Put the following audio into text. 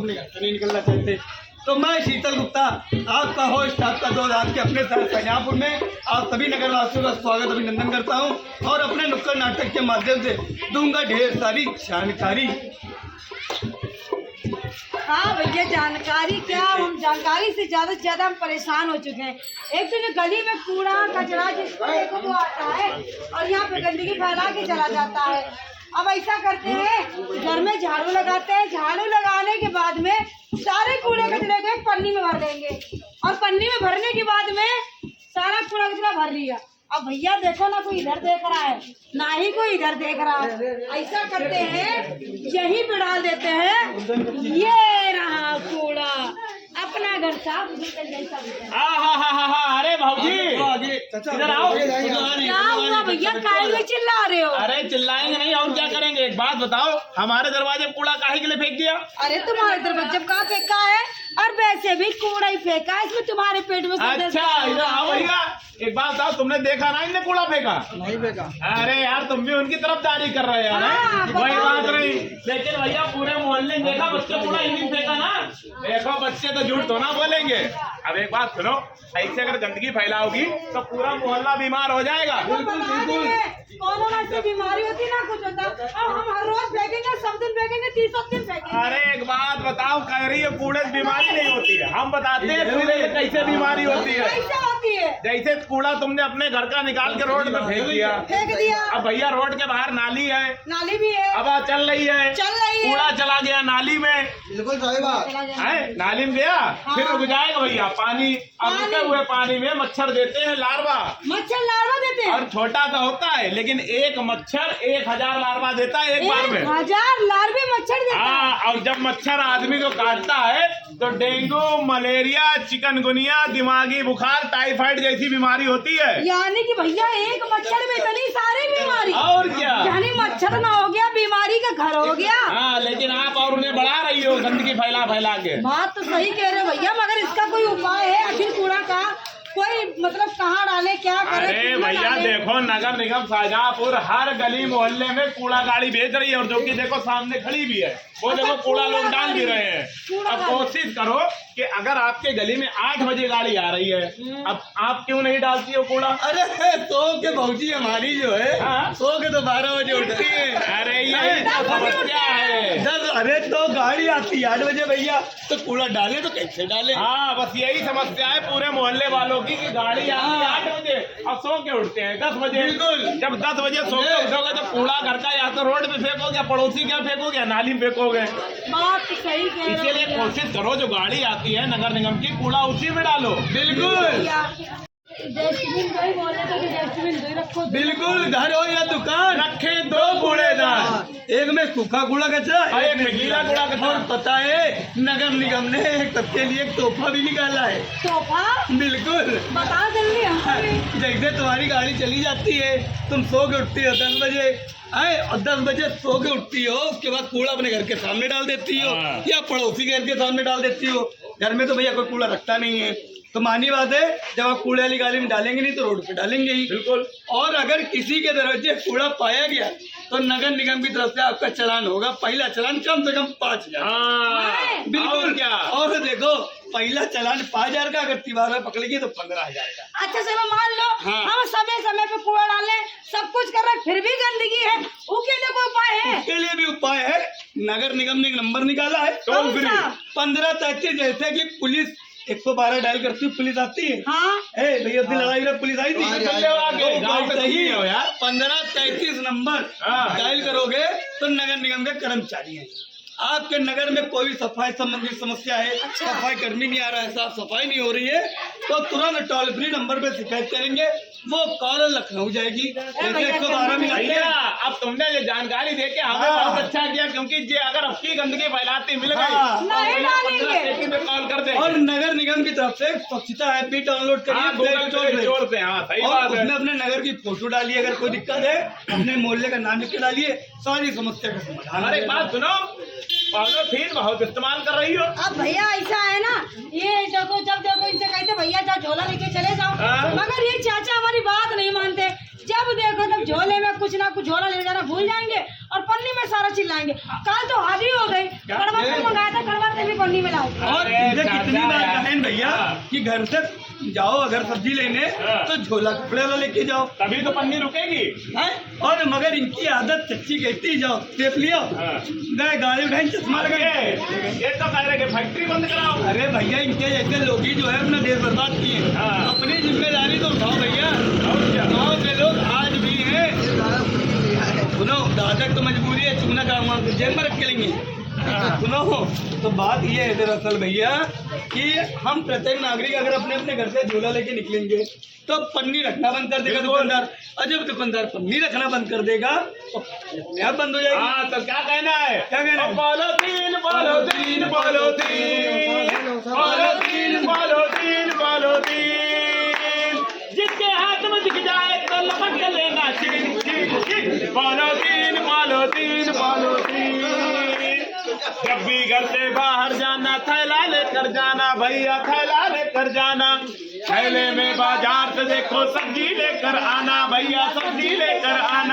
अपने घर से नहीं निकलना चाहते। तो मैं शीतल गुप्ता, आपका होस्ट, आपका दोस्त, आपके अपने शहर शाहजहाँपुर में आप सभी नगरवासियों का स्वागत अभिनंदन करता हूं और अपने नुक्कड़ नाटक के माध्यम से दूंगा ढेर सारी जानकारी। हाँ भैया, जानकारी क्या, हम जानकारी से ज्यादा हम परेशान हो चुके हैं। एक तो जो गली में कूड़ा कचरा जिसको देखो वो आता है और यहाँ पे गंदगी फैला के चला जाता है। अब ऐसा करते हैं, घर में झाड़ू लगाते हैं, झाड़ू लगाने के बाद में सारे कूड़े कचरे को एक पन्नी में भर देंगे और पन्नी में भरने के बाद में सारा कूड़ा कचरा भर लिया। अब भैया देखो ना, कोई इधर देख रहा है ना ही कोई इधर देख रहा है। ऐसा करते हैं, यहीं पे डाल देते हैं, ये रहा कूड़ा, अपना घर साफ हाँ, अरे भाऊजी इधर आओ। क्या हुआ भैया, काहे में चिल्ला रहे हो? अरे चिल्लाएंगे नहीं और क्या करेंगे। एक बात बताओ, हमारे दरवाजे में कूड़ा काहे के लिए फेंक दिया? अरे तुम्हारे दरवाजे में कहाँ फेंका है, और वैसे भी कूड़ा ही फेंका है, इसमें तुम्हारे पेट में अच्छा इधर आओ भैया। एक बात बताओ, तुमने देखा ना इनने कूड़ा फेंका? नहीं फेंका। अरे यार तुम भी उनकी तरफ जारी कर रहे हो ना। कोई बात नहीं, लेकिन भैया पूरे मोहल्ले ने देखा बच्चे कूड़ा इन्हीं फेंका ना। देखो बच्चे तो झूठ तो ना बोलेंगे। अब एक बात सुनो, ऐसे अगर गंदगी फैलाओगी तो पूरा मोहल्ला बीमार हो जाएगा। कौन से बीमारी होती ना कुछ होता। अब हम हर रोज फेंकेंगे, सब दिन फेंकेंगे, 30 दिन फेंकेंगे। अरे एक बात बताओ, कह रही है कूड़े से बीमारी नहीं होती है। हम बताते हैं कूड़े से कैसे बीमारी होती है। कैसे होती है? जैसे कूड़ा तुमने अपने घर का निकाल के रोड पे फेंक दिया। अब भैया रोड के बाहर नाली है, नाली भी है, हवा चल रही है, कूड़ा चला गया नाली में। बिल्कुल सही बात है, नाली में गया, फिर रुक जाएगा भैया पानी। अब रुके हुए पानी में मच्छर देते हैं लार्वा। मच्छर लार्वा देते हैं, और छोटा तो होता है लेकिन एक मच्छर 1000 लार्वा देता है एक बार में। 1000 लार्वे मच्छर देता है। हाँ, और जब मच्छर आदमी को काटता है तो डेंगू, मलेरिया, चिकनगुनिया, दिमागी बुखार, टाइफाइड जैसी बीमारी होती है। यानी कि भैया एक मच्छर में इतनी सारी बीमारी। और क्या, यानी मच्छर ना हो गया, बीमारी का घर हो गया। हाँ, लेकिन आप और उन्हें बढ़ा रही हो गंदगी फैला फैला के। बात तो सही कह रहे हो भैया, मगर इसका कोई उपाय है? आखिर कूड़ा का कोई मतलब कहाँ डाले, क्या करे? अरे भैया देखो, नगर निगम शाहजहाँपुर हर गली मोहल्ले में कूड़ा गाड़ी भेज रही है और जो कि देखो सामने खड़ी भी है, वो देखो कूड़ा लोग डाल भी रहे हैं। अब कोशिश करो कि अगर आपके गली में 8 बजे गाड़ी आ रही है, अब आप क्यों नहीं डालती हो कूड़ा? अरे 100 के भौजी हमारी जो है 100 के तो 12 बजे उठती है। अरे ये तो समस्या है। अरे तो गाड़ी आती है 8 बजे भैया, तो कूड़ा डाले तो कैसे डाले? हाँ, बस यही समस्या है पूरे मोहल्ले वालों की कि गाड़ी आती है 8 बजे और सो के उठते हैं 10 बजे। बिल्कुल। जब 10 बजे सो के उठोगे तो कूड़ा घर का या तो रोड पे फेंकोगे या पड़ोसी क्या फेंकोगे या नाली में फेंकोगे। बात तो सही कह रहे हो। इसीलिए कोशिश करो जो गाड़ी आती है नगर निगम की, कूड़ा उसी में डालो। बिल्कुल डस्टबिन दो ही बोले तो डस्टबिन दो ही रखो। बिल्कुल, घर हो या दुकान रखे 2 कूड़ेदान, एक में सूखा कूड़ा कचरा, और एक में गीला कूड़ा कचरा। और पता है नगर निगम ने सबके लिए एक तोहफा भी निकाला है। तोहफा? बिल्कुल, बता जल्दी हमें। जैसे तुम्हारी गाड़ी चली जाती है, तुम सो के उठती हो 10 बजे आए और 10 बजे सो के उठती हो, उसके बाद कूड़ा अपने घर के सामने डाल देती हो या पड़ोसी के घर के सामने डाल देती हो। घर में तो भैया कोई कूड़ा रखता नहीं है, तो मानी बात है जब आप कूड़े वाली गाड़ी में डालेंगे नहीं तो रोड पे डालेंगे ही। बिल्कुल। और अगर किसी के दरवाजे कूड़ा पाया गया तो नगर निगम की तरफ से आपका चालान होगा। पहला चालान कम से कम 5000। बिल्कुल। क्या, और देखो पहला चालान 5000 का, अगर तिवार में पकड़ेगी तो 15000 का। अच्छा चलो मान लो हम समय समय पे कूड़ा डाले, सब कुछ कर रहे, फिर भी गंदगी है, उसके लिए कोई उपाय है? उसके लिए भी उपाय है। नगर निगम ने एक नंबर निकाला है, टोल फ्री 1533। जैसे कि पुलिस 112 डायल करती है, पुलिस आती है। हाँ भैया अपनी लड़ाई में पुलिस आई थी, गाँव में सही हो यार। 1533 नंबर डायल करोगे तो नगर निगम के कर्मचारी हैं। आपके नगर में कोई भी सफाई संबंधी समस्या है, सफाई कर्मी नहीं आ रहा है, साफ सफाई नहीं हो रही है, तो तुरंत टोल फ्री नंबर पे शिकायत करेंगे, वो कॉल लखनऊ जाएगी। 112 में भैया अब तुमने ये जानकारी दे के हमें बहुत अच्छा किया, क्योंकि ये अगर अपनी गंदगी फैलाती मिल गई तो कॉल कर दे। और नगर निगम की तरफ से स्वच्छता ऐप भी डाउनलोड करिए गूगल पे जोड़ पे। हाँ सही बात है। उसमें अपने नगर की फोटो डालिए, अगर कोई दिक्कत है अपने मोहल्ले का नाम लिख के डालिए, सारी समस्या का समाधान। अरे एक बात सुनो, पॉलीथीन बहुत इस्तेमाल कर रही हो। अब भैया ऐसा है ना, ये देखो जब देखो इनसे कहते भैया जाओ झोला लेके चले जाओ, मगर ये चाचा हमारी बात नहीं मानते। जब देखो तब झोले में कुछ ना कुछ झोला ले जाना भूल जाएंगे और पन्नी में दोबारा चिल्लाएंगे। कल तो हद ही हो गई, कड़वा तेल मंगाया था, कड़वा तेल भी पन्नी में लाओ। और मुझे कितनी बार कहें भैया कि घर से जाओ अगर सब्जी लेने तो झोला कपड़े वाला लेके जाओ, तभी तो पन्नी रुकेगी। हैं? और मगर इनकी आदत सच्ची कहती जाओ टेप लियो, गए गाड़ी उठाई चश्मा लगाए। ये तो कह रहे कि फैक्ट्री बंद कराओ। अरे भैया इनके जैसे लोग ही जो है अपना देश बर्बाद किए। अपनी जिम्मेदारी तो उठाओ भैया। गाँव के लोग आज भी हैं, सुनो दादा तो मजबूरी है, चुना काम जेब में रख के लेंगे। सुनो तो बात ये है दरअसल भैया कि हम प्रत्येक नागरिक अगर अपने अपने घर से झोला लेके निकलेंगे तो पन्नी रखना बंद कर देगा दुकानदार, और जब दुकानदार पन्नी रखना बंद कर देगा तो अपने आप बंद हो जाएगा। हाँ तो क्या कहना है? क्या कहना है? Polythene polythene polythene polythene polythene polythene, जिसके हाथ में दिख जाए तो लपक के लेना। पॉलीथीन पॉलीथीन पॉलीथीन, जब भी घर से बाहर जाना थैला लेकर जाना भैया, थैला लेकर जाना। थैले में बाजार से देखो सब्जी लेकर आना भैया, सब्जी लेकर आना।